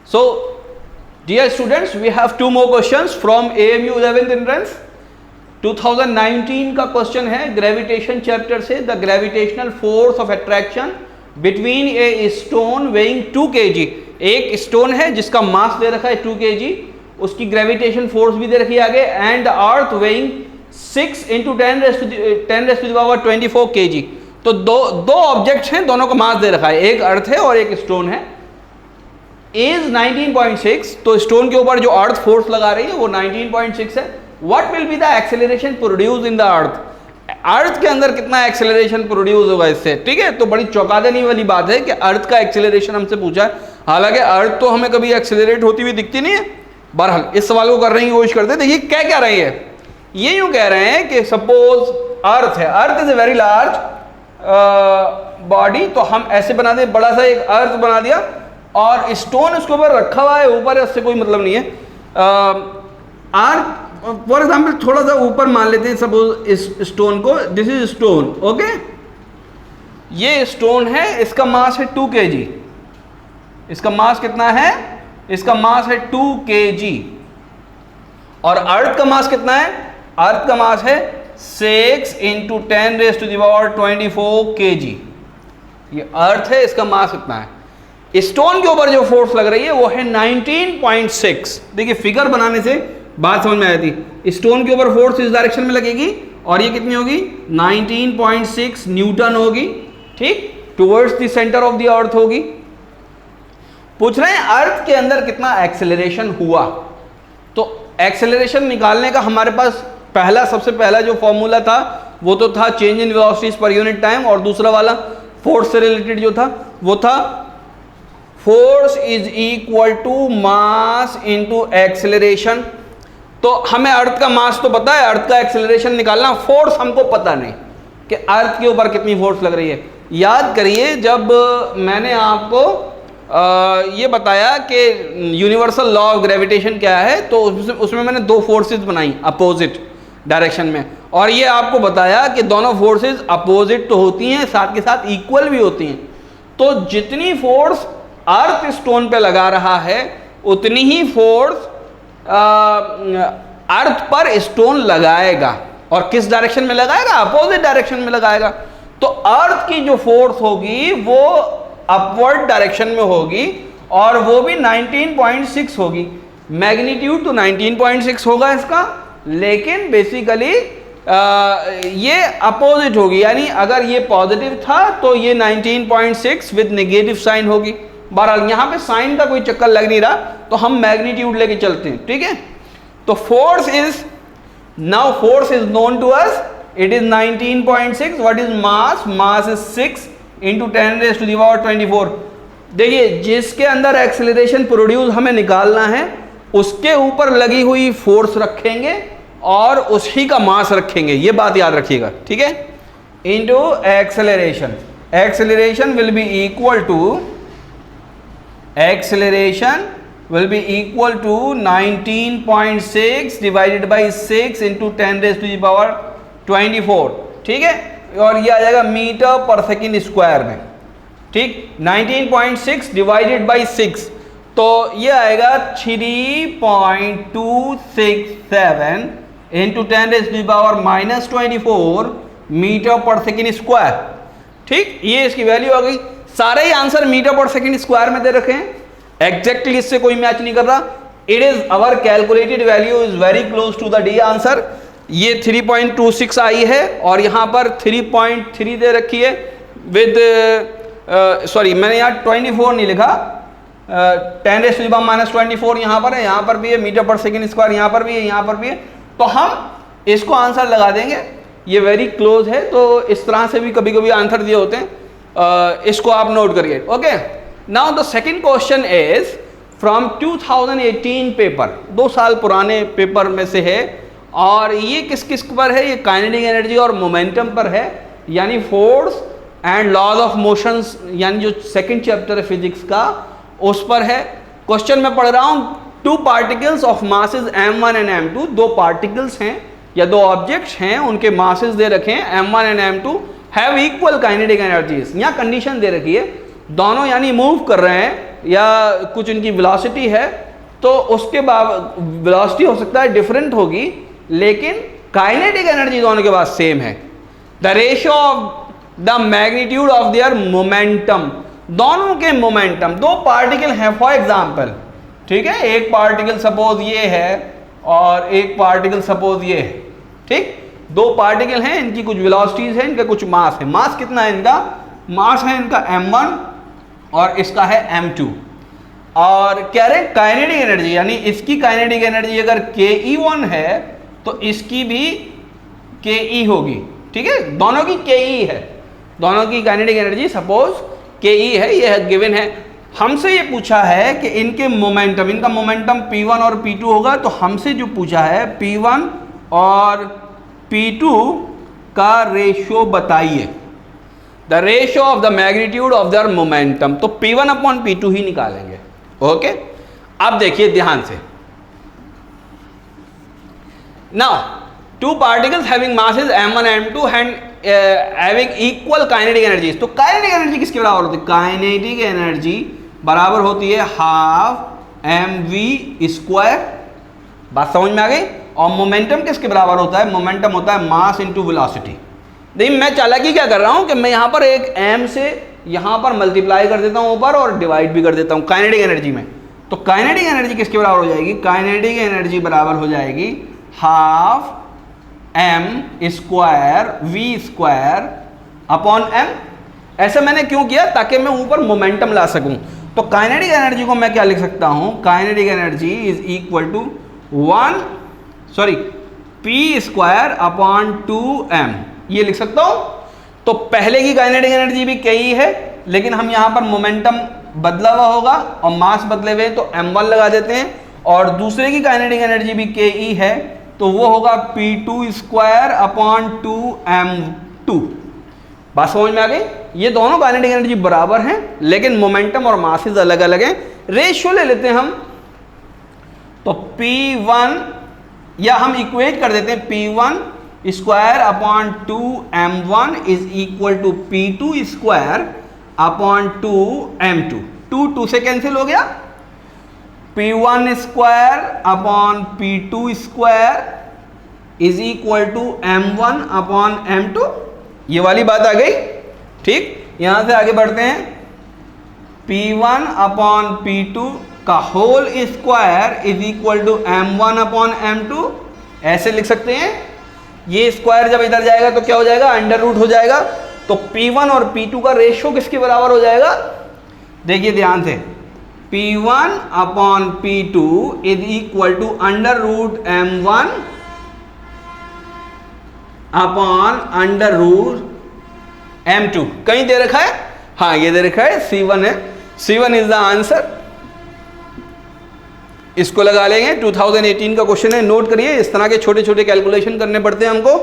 So dear students, we have two more questions from AMU 11th entrance 2019 का question है gravitation chapter से, the gravitational force of attraction between a stone weighing 2 kg। एक stone है जिसका मास दे रखा है 2 kg, उसकी ग्रेविटेशन फोर्स भी दे रखी है आगे, एंड अर्थ वेइंग 6 × 10⁻24 kg। तो दो ऑब्जेक्ट्स हैं, दोनों का मास दे रखा है, एक अर्थ है और एक स्टोन है। इज 19.6, तो स्टोन के ऊपर जो अर्थ फोर्स लगा रही है वो 19.6 है। What will be the acceleration produce in the earth, earth के अंदर कितना एक्सेलरेशन प्रोड्यूस होगा इससे, ठीक है। तो बड़ी चौंका देने वाली बात है कि अर्थ का एक्सेलरेशन हमसे पूछा है, हालांकि अर्थ तो हमें कभी एक्सेलरेट होती हुई दिखती नहीं है। बहरहाल इस सवाल को करने की कोशिश करते हैं। देखिए क्या रही है, ये यूं कह रहे हैं कि सपोज अर्थ है, earth is a very large body, तो हम ऐसे बना दें, बड़ा सा एक अर्थ बना दिया और स्टोन उसके ऊपर रखा हुआ है, ऊपर है, उससे कोई मतलब नहीं है। अर्थ फॉर एग्जाम्पल थोड़ा सा ऊपर मान लेते हैं सपोज इस स्टोन को, दिस इज स्टोन, ओके। ये स्टोन है, इसका मास है 2 kg, इसका मास कितना है, इसका मास है 2 kg। और अर्थ का मास कितना है, अर्थ का मास है 6 × 10⁻24 kg। ये अर्थ है, इसका मास कितना है। स्टोन के ऊपर जो फोर्स लग रही है वो है 19.6। देखिए फिगर बनाने से बात समझ में आई थी, स्टोन के ऊपर फोर्स इस डायरेक्शन में लगेगी और ये कितनी होगी 19.6 न्यूटन होगी, ठीक, towards the centre of the earth होगी। पूछ रहे हैं अर्थ के अंदर कितना एक्सेलरेशन हुआ। तो एक्सेलरेशन निकालने का हमारे पास सबसे पहला जो फॉर्मूला था वो तो था change in velocities per unit time, और दूसरा वाला फोर्स से रिलेटेड जो था वो था force is equal to mass into acceleration. तो हमें अर्थ का मास तो पता है, अर्थ का एक्सेलरेशन निकालना, फोर्स हमको पता नहीं कि अर्थ के ऊपर कितनी फोर्स लग रही है। याद करिए जब मैंने आपको ये बताया कि यूनिवर्सल लॉ ऑफ ग्रेविटेशन क्या है, तो उसमें मैंने 2 फोर्सेस बनाई अपोजिट डायरेक्शन में, और ये आपको बताया कि दोनों फोर्सेस अपोजिट तो होती हैं, साथ के साथ इक्वल भी होती हैं। तो जितनी फोर्स अर्थ स्टोन पे लगा रहा है उतनी ही फोर्स अर्थ पर स्टोन लगाएगा, और किस डायरेक्शन में लगाएगा, अपोजिट डायरेक्शन में लगाएगा। तो अर्थ की जो फोर्स होगी वो अपवर्ड डायरेक्शन में होगी, और वो भी 19.6 होगी। मैग्नीट्यूड तो 19.6 होगा इसका, लेकिन बेसिकली ये अपोजिट होगी, यानी अगर ये पॉजिटिव था तो ये 19.6 विद नेगेटिव साइन होगी। बहरहाल यहाँ पे साइन का कोई चक्कर लग नहीं रहा, तो हम मैग्नीट्यूड लेके चलते हैं, ठीक है। तो force is known to us, it is 19.6। What is mass, mass is 6 × 10⁻24। देखिए जिसके अंदर एक्सेलरेशन प्रोड्यूस हमें निकालना है उसके ऊपर लगी हुई फोर्स रखेंगे और उसी का मास रखेंगे, ये बात याद रखिएगा, ठीक है। Into acceleration, acceleration will be equal to 19.6 divided by 6 × 10⁻24, ठीक है। और ये आ जाएगा मीटर पर सेकेंड स्क्वायर में, ठीक। 19.6 डिवाइडेड बाई 6, तो ये आएगा 3.267 × 10⁻24 मीटर पर सेकेंड स्क्वायर, ठीक। ये इसकी वैल्यू आ गई। सारे ही आंसर मीटर पर सेकेंड स्क्वायर में दे रखे हैं, एग्जैक्टली इससे कोई मैच नहीं कर रहा। It is our calculated value is very close to the D answer. ये 3.26 आई है और यहाँ पर 3.3 दे रखी है विद सॉरी मैंने यहाँ 24 नहीं लिखा, 10⁻⁻24 यहाँ पर है, यहाँ पर भी है, मीटर पर सेकेंड स्क्वायर यहाँ पर भी है, यहाँ पर भी है। तो हम इसको आंसर लगा देंगे, ये वेरी क्लोज है। तो इस तरह से भी कभी कभी आंसर दिए होते हैं, इसको आप नोट करिए, okay. Now the second question is from 2018 paper, 2 साल पुराने पेपर में से है, और ये किस पर है, ये काइनेटिक एनर्जी और मोमेंटम पर है, यानी force and laws of motions, यानी जो सेकंड चैप्टर है फिजिक्स का उस पर है। क्वेश्चन में पढ़ रहा हूँ, 2 particles of masses m1 and m2, 2 particles हैं या 2 ऑब्जेक्ट्स हैं, उनके मासेस दे रखे हैं m1 and m2, have equal kinetic energies. यहाँ कंडीशन दे रखी है, दोनों यानी मूव कर रहे हैं या कुछ इनकी वेलोसिटी है, तो उसके बाद वेलोसिटी हो सकता है डिफरेंट होगी, लेकिन काइनेटिक एनर्जी दोनों के पास सेम है। The ratio of the magnitude of their momentum, दोनों के मोमेंटम, दो पार्टिकल हैं फॉर एग्जाम्पल, ठीक है, एक पार्टिकल सपोज ये है और एक पार्टिकल सपोज ये है, ठीक, दो पार्टिकल हैं, इनकी कुछ वेलोसिटीज है, इनका कुछ मास है। मास कितना है इनका? मास है इनका m1 और इसका है m2। और क्या रहे काइनेटिक एनर्जी, यानी इसकी काइनेटिक एनर्जी अगर ke1 है तो इसकी भी ke होगी, ठीक है, दोनों की ke है, दोनों की काइनेटिक एनर्जी सपोज ke है, ये गिवन है। हमसे ये पूछा है कि इनके मोमेंटम, इनका मोमेंटम P1 और P2 होगा, तो हमसे जो पूछा है P1 और P2 का रेशियो बताइए, the ratio of the magnitude of their momentum, तो P1 अपॉन P2 ही निकालेंगे। ओके, अब देखिए ध्यान से, now two particles having masses m1 m2 and having equal kinetic energies, तो काइनेटिक एनर्जी किसके बराबर होती है? काइनेटिक एनर्जी बराबर होती है हाफ mv², बात समझ में आ गई। और मोमेंटम किसके बराबर होता है? मोमेंटम होता है मास इनटू वेलोसिटी। देखिए मैं चालाकी क्या कर रहा हूं कि मैं यहां पर एक m से यहां पर मल्टीप्लाई कर देता हूं ऊपर और डिवाइड भी कर देता हूं काइनेटिक एनर्जी में। तो काइनेटिक एनर्जी किसके बराबर हो जाएगी? काइनेटिक एनर्जी बराबर हो जाएगी हाफ m² अपॉन m। ऐसा मैंने क्यों किया? ताकि मैं ऊपर मोमेंटम ला सकूं। तो काइनेटिक एनर्जी को मैं क्या लिख सकता हूं? Kinetic energy is equal to p² upon 2m, ये लिख सकता हूं। तो पहले की काइनेटिक एनर्जी भी kE है, लेकिन हम यहां पर मोमेंटम बदला हुआ होगा और मास बदले हुए, तो m1 लगा देते हैं। और दूसरे की काइनेटिक एनर्जी भी kE है, तो वो होगा p² अपॉन 2m2। बात समझ में आ गई? ये दोनों काइनेटिक एनर्जी बराबर हैं, लेकिन मोमेंटम और मासेस अलग अलग हैं। रेशियो ले लेते हैं हम, तो P1, या हम इक्वेट कर देते हैं P1² upon 2m1 is equal to P2² upon 2m2। 2 से कैंसिल हो गया, P1² upon P2² is equal to m1 upon m2। ये वाली बात आ गई, ठीक। यहां से आगे बढ़ते हैं, P1 अपॉन P2 का whole square is equal to m1 upon m2, ऐसे लिख सकते हैं। ये स्क्वायर जब इधर जाएगा तो क्या हो जाएगा? अंडर रूट हो जाएगा। तो P1 और P2 का रेशियो किसके बराबर हो जाएगा? देखिए ध्यान से, P1 upon P2 is equal to under root m1 upon under root m2। कहीं दे रखा है? हाँ, ये दे रखा है, C1 है। C1 is the answer. इसको लगा लेंगे, 2018 का क्वेश्चन है, नोट करिए। इस तरह के छोटे छोटे कैलकुलेशन करने पड़ते हैं हमको।